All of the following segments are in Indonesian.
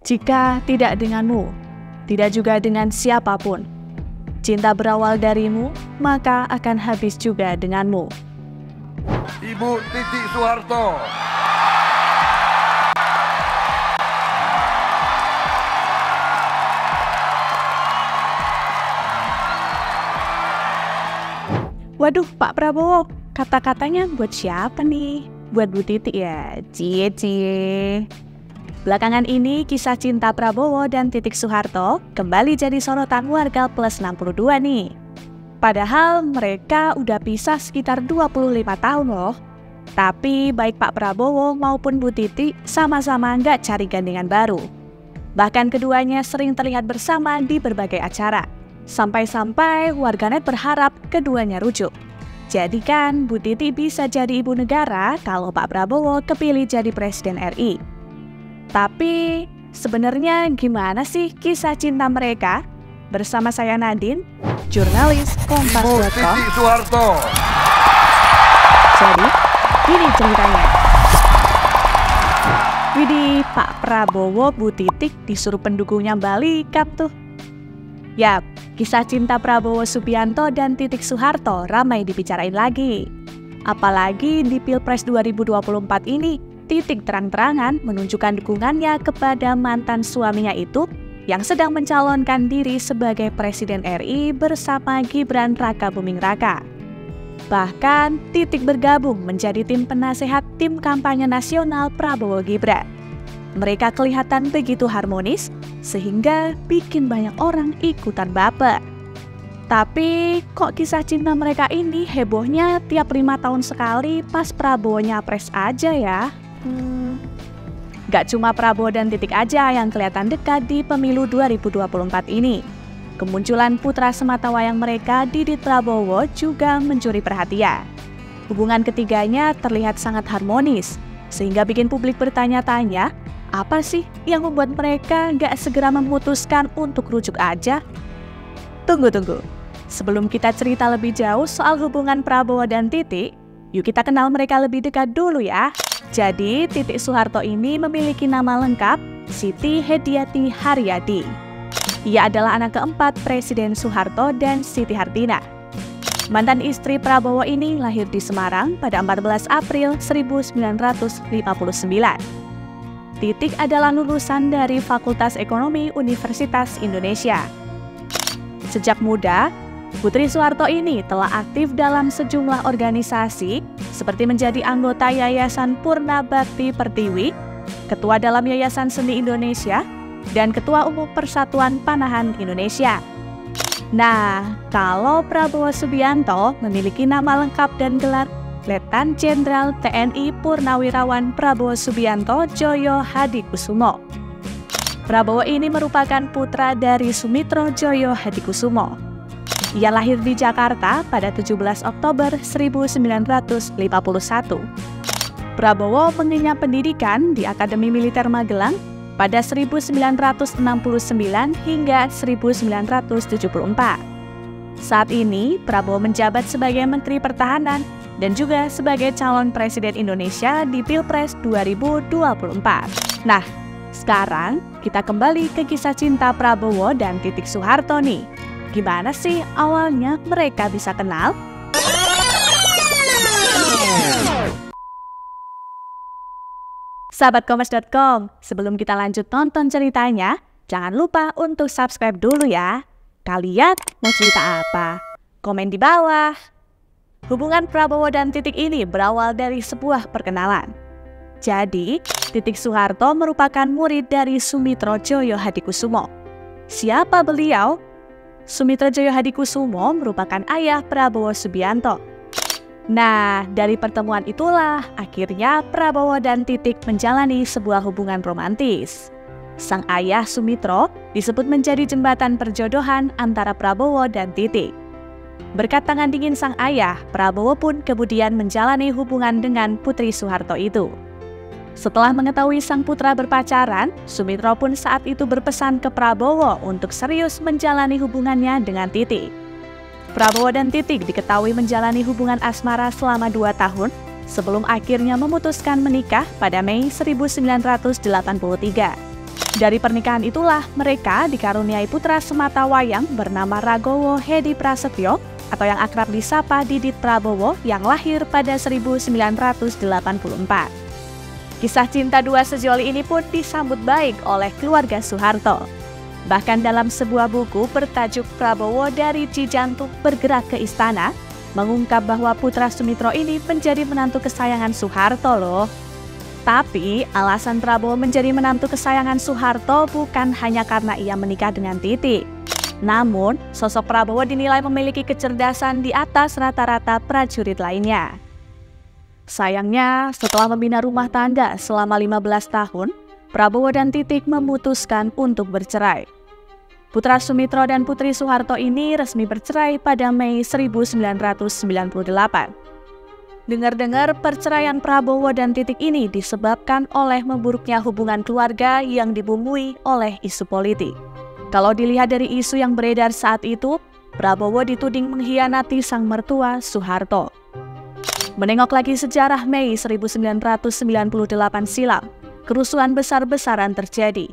Jika tidak denganmu, tidak juga dengan siapapun. Cinta berawal darimu, maka akan habis juga denganmu. Ibu Titik Soeharto. Waduh, Pak Prabowo, kata-katanya buat siapa nih? Buat Bu Titik ya? Cie. Belakangan ini, kisah cinta Prabowo dan Titik Soeharto kembali jadi sorotan warga plus 62 nih. Padahal mereka udah pisah sekitar 25 tahun loh. Tapi baik Pak Prabowo maupun Bu Titik sama-sama nggak cari gandengan baru. Bahkan keduanya sering terlihat bersama di berbagai acara. Sampai-sampai warganet berharap keduanya rujuk. Jadi kan Bu Titik bisa jadi ibu negara kalau Pak Prabowo kepilih jadi Presiden RI. Tapi sebenarnya gimana sih kisah cinta mereka? Bersama saya Nadine, jurnalis Kompas.com. Ibu Titik Soeharto. Jadi, gini ceritanya. Widih, Pak Prabowo, Bu Titik disuruh pendukungnya balikan tuh. Yap, kisah cinta Prabowo Subianto dan Titik Soeharto ramai dibicarain lagi. Apalagi di Pilpres 2024 ini, Titik terang-terangan menunjukkan dukungannya kepada mantan suaminya itu yang sedang mencalonkan diri sebagai Presiden RI bersama Gibran Rakabuming Raka. Bahkan, Titik bergabung menjadi tim penasehat tim kampanye nasional Prabowo Gibran. Mereka kelihatan begitu harmonis, sehingga bikin banyak orang ikutan baper. Tapi, kok kisah cinta mereka ini hebohnya tiap 5 tahun sekali pas Prabowo nyapres aja ya? Gak cuma Prabowo dan Titik aja yang kelihatan dekat di pemilu 2024 ini. Kemunculan putra sematawayang mereka, Didit Prabowo, juga mencuri perhatian. Hubungan ketiganya terlihat sangat harmonis, sehingga bikin publik bertanya-tanya, apa sih yang membuat mereka gak segera memutuskan untuk rujuk aja? Tunggu. Sebelum kita cerita lebih jauh soal hubungan Prabowo dan Titik, yuk kita kenal mereka lebih dekat dulu ya. Jadi, Titik Soeharto ini memiliki nama lengkap Siti Hediati Haryadi. Ia adalah anak keempat Presiden Soeharto dan Siti Hartina. Mantan istri Prabowo ini lahir di Semarang pada 14 April 1959. Titik adalah lulusan dari Fakultas Ekonomi Universitas Indonesia. Sejak muda, Putri Soeharto ini telah aktif dalam sejumlah organisasi seperti menjadi anggota Yayasan Purna Bakti Pertiwi, Ketua dalam Yayasan Seni Indonesia, dan Ketua Umum Persatuan Panahan Indonesia. Nah, kalau Prabowo Subianto memiliki nama lengkap dan gelar Letnan Jenderal TNI Purnawirawan Prabowo Subianto Joyo Hadikusumo. Prabowo ini merupakan putra dari Sumitro Joyo Hadikusumo. Ia lahir di Jakarta pada 17 Oktober 1951. Prabowo mengenyam pendidikan di Akademi Militer Magelang pada 1969 hingga 1974. Saat ini, Prabowo menjabat sebagai Menteri Pertahanan dan juga sebagai calon Presiden Indonesia di Pilpres 2024. Nah, sekarang kita kembali ke kisah cinta Prabowo dan Titik Soeharto nih. Gimana sih awalnya mereka bisa kenal? Sahabat Kompas.com, sebelum kita lanjut nonton ceritanya, jangan lupa untuk subscribe dulu ya. Kalian mau cerita apa? Komen di bawah. Hubungan Prabowo dan Titik ini berawal dari sebuah perkenalan. Jadi, Titik Soeharto merupakan murid dari Sumitro Joyo Hadikusumo. Siapa beliau? Sumitro Joyo Hadikusumo merupakan ayah Prabowo Subianto. Nah, dari pertemuan itulah akhirnya Prabowo dan Titik menjalani sebuah hubungan romantis. Sang ayah Sumitro disebut menjadi jembatan perjodohan antara Prabowo dan Titik. Berkat tangan dingin sang ayah, Prabowo pun kemudian menjalani hubungan dengan Putri Soeharto itu. Setelah mengetahui sang putra berpacaran, Sumitro pun saat itu berpesan ke Prabowo untuk serius menjalani hubungannya dengan Titik. Prabowo dan Titik diketahui menjalani hubungan asmara selama 2 tahun sebelum akhirnya memutuskan menikah pada Mei 1983. Dari pernikahan itulah mereka dikaruniai putra sematawayang bernama Ragowo Hedi Prasetyo atau yang akrab disapa Didit Prabowo yang lahir pada 1984. Kisah cinta dua sejoli ini pun disambut baik oleh keluarga Soeharto. Bahkan dalam sebuah buku bertajuk Prabowo dari Cijantung bergerak ke istana, mengungkap bahwa putra Sumitro ini menjadi menantu kesayangan Soeharto loh. Tapi, alasan Prabowo menjadi menantu kesayangan Soeharto bukan hanya karena ia menikah dengan Titik. Namun, sosok Prabowo dinilai memiliki kecerdasan di atas rata-rata prajurit lainnya. Sayangnya, setelah membina rumah tangga selama 15 tahun, Prabowo dan Titik memutuskan untuk bercerai. Putra Sumitro dan Putri Soeharto ini resmi bercerai pada Mei 1998. Dengar-dengar perceraian Prabowo dan Titik ini disebabkan oleh memburuknya hubungan keluarga yang dibumbui oleh isu politik. Kalau dilihat dari isu yang beredar saat itu, Prabowo dituding mengkhianati sang mertua Soeharto. Menengok lagi sejarah Mei 1998 silam, kerusuhan besar-besaran terjadi.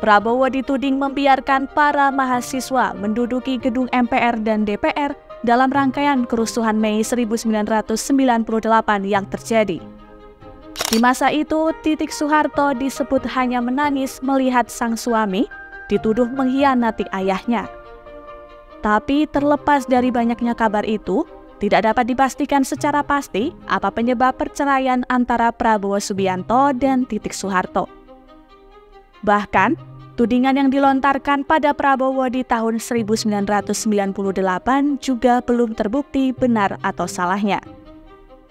Prabowo dituding membiarkan para mahasiswa menduduki gedung MPR dan DPR dalam rangkaian kerusuhan Mei 1998 yang terjadi. Di masa itu, Titik Soeharto disebut hanya menangis melihat sang suami dituduh mengkhianati ayahnya. Tapi terlepas dari banyaknya kabar itu, tidak dapat dipastikan secara pasti apa penyebab perceraian antara Prabowo Subianto dan Titik Soeharto. Bahkan, tudingan yang dilontarkan pada Prabowo di tahun 1998 juga belum terbukti benar atau salahnya.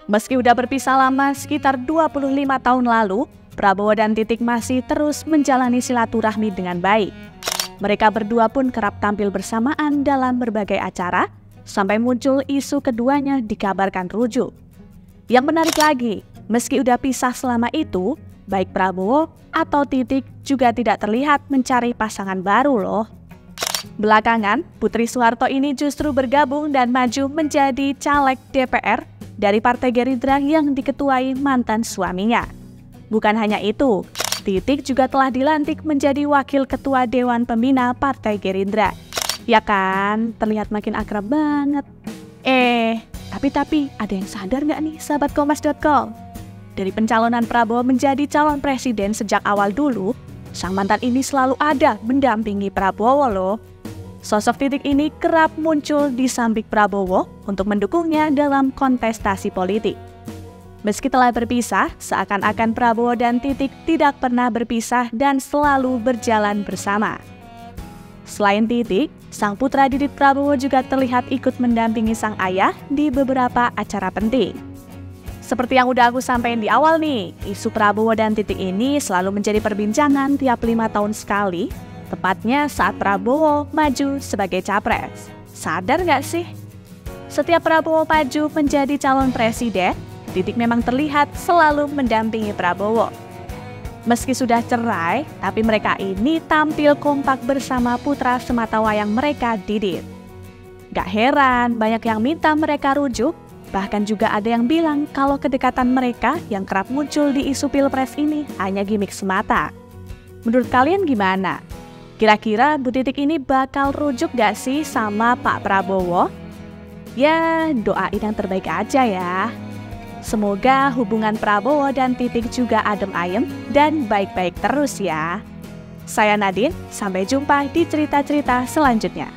Meski udah berpisah lama sekitar 25 tahun lalu, Prabowo dan Titik masih terus menjalani silaturahmi dengan baik. Mereka berdua pun kerap tampil bersamaan dalam berbagai acara, sampai muncul isu keduanya dikabarkan rujuk. Yang menarik lagi, meski udah pisah selama itu, baik Prabowo atau Titik juga tidak terlihat mencari pasangan baru loh. Belakangan, Putri Soeharto ini justru bergabung dan maju menjadi caleg DPR dari Partai Gerindra yang diketuai mantan suaminya. Bukan hanya itu, Titik juga telah dilantik menjadi Wakil Ketua Dewan Pembina Partai Gerindra. Ya kan, terlihat makin akrab banget. Tapi ada yang sadar nggak nih sahabat Kompas.com? Dari pencalonan Prabowo menjadi calon presiden sejak awal dulu, sang mantan ini selalu ada mendampingi Prabowo loh. Sosok Titik ini kerap muncul di samping Prabowo untuk mendukungnya dalam kontestasi politik. Meski telah berpisah, seakan-akan Prabowo dan Titik tidak pernah berpisah dan selalu berjalan bersama. Selain Titik, sang putra Didit Prabowo juga terlihat ikut mendampingi sang ayah di beberapa acara penting. Seperti yang udah aku sampaikan di awal nih, isu Prabowo dan Titik ini selalu menjadi perbincangan tiap 5 tahun sekali, tepatnya saat Prabowo maju sebagai capres. Sadar nggak sih? Setiap Prabowo maju menjadi calon presiden, Titik memang terlihat selalu mendampingi Prabowo. Meski sudah cerai, tapi mereka ini tampil kompak bersama putra sematawayang mereka, Didit. Gak heran, banyak yang minta mereka rujuk, bahkan juga ada yang bilang kalau kedekatan mereka yang kerap muncul di isu Pilpres ini hanya gimik semata. Menurut kalian gimana? Kira-kira Bu Titik ini bakal rujuk gak sih sama Pak Prabowo? Ya, doain yang terbaik aja ya. Semoga hubungan Prabowo dan Titik juga adem ayem dan baik-baik terus ya. Saya Nadine, sampai jumpa di cerita-cerita selanjutnya.